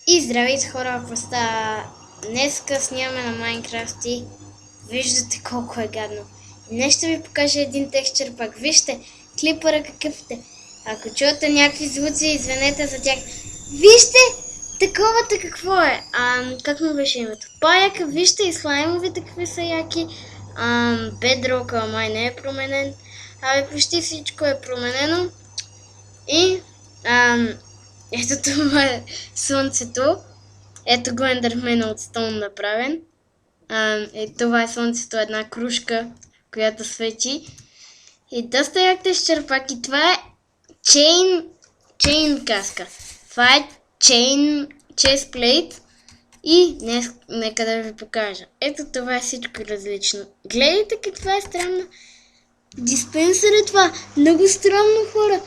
И здравейте хора, какво става? Днеска снимаме на Майнкрафт и виждате колко е гадно. Днес ще ви покажа един текстчър пак. Вижте клипъра какъв е. Ако чуете някакви звуци, извинете за тях. Вижте таковата какво е. Как му беше името? Паяка, вижте и слаймовите какви са яки. Бедрока май не е променен. Почти всичко е променено. И ето това е слънцето. Ето го Ендермена от стон направен. Това е слънцето, една кружка, която свети. И доста як текстчър. И това е чейн каска. Това е чейн честплейт. И днес нека да ви покажа. Ето това е всичко различно. Гледайте каква е странна. Диспенсър е това. Много странно, хора.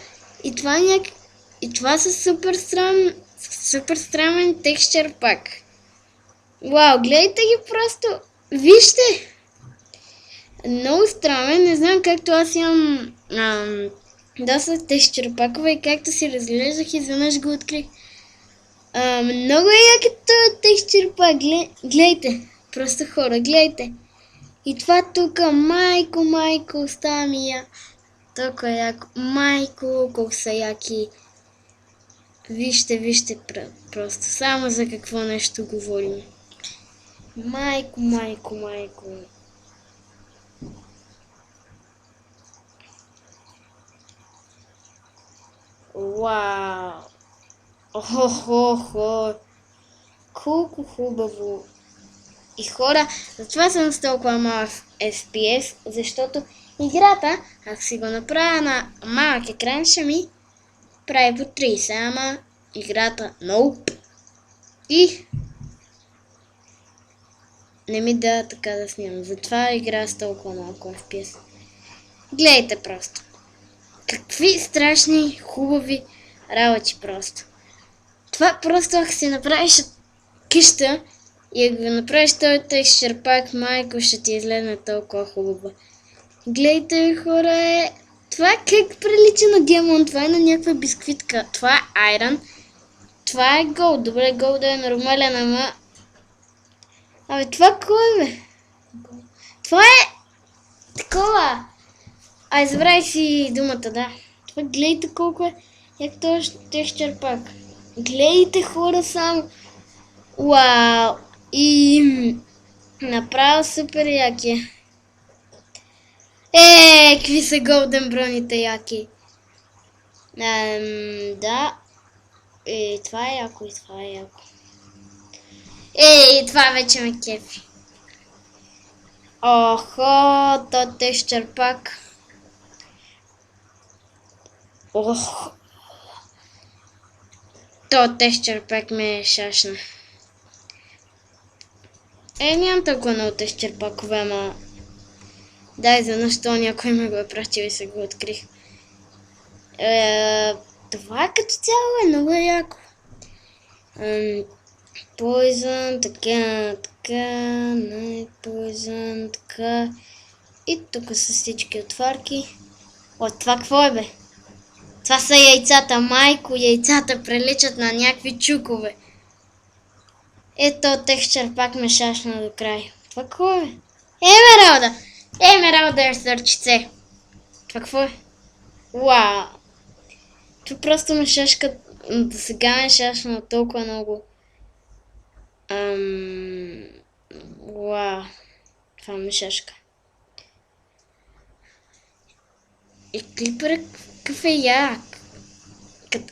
И това са супер странен текстчър пак. Вау, гледайте ги просто. Вижте. Много странен. Не знам както аз имам доста текстчър пакове и както си разглеждах, изведнъж го открих. Много е яки този текстчър пак. Гледайте. Просто хора, гледайте. И това тук, майко, остава ми я. Толкова яко. Майко, колко са яки. Вижте, просто само за какво нещо говорим. Майко. Вау. Охо. Колко хубаво. И хора, затова съм с толкова малък FPS, защото играта, ако си го направя на малък екран, ще ми прави по 30, ама играта nope. И не ми да така да снимам. Затова игра с толкова малко FPS. Гледайте просто. Какви страшни, хубави работи просто. Това просто ако си направиш къща и ако го направиш този текстчър пак, майко, ще ти излезе толкова хубаво. Гледайте, хора, това как прилича на диамант, това е на някаква бисквитка. Това е айрон. Това е голд. Добре, голд е нормален, ама... това кой бе? Това е... такова. Забравих си думата, да. Това гледайте колко е... як този текстчър пак. Гледайте, хора, само. Вау. И... направо супер яки. Какви са голден броните яки. Да. Това е яко и това е яко. Това вече ме кефи. Охо, то текстчър пак. То текстчър пак ме шашна. Нямам толкова много текстчър пакове, ама... дай за нещо някой ме го е пратил и се го открих. Това като цяло е много яко. Poison, така, не Poison, така. И тук са всички отварки. Това какво е бе? Това са яйцата, майко, яйцата приличат на някакви чукове. Ето текстчър пак ме шашна до край. Това какво е бе? Емералда! Емералда е сърчице. Това какво е? Вау! Това просто ме шашка. До сега ме шашна толкова много. Вау! Това ме шашка. И клипър какъв е як.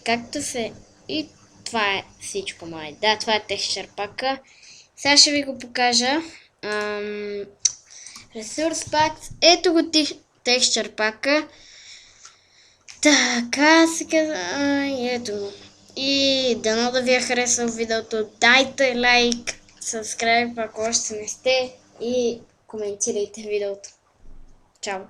Както се... И това е всичко май. Да, това е текстчър пака. Сега ще ви го покажа. Ресурс пак. Ето го текстчър пака. Така се казва. Ето го. И дано да ви е харесал видеото. Дайте лайк, subscribe, ако още не сте. И коментирайте видеото. Чао!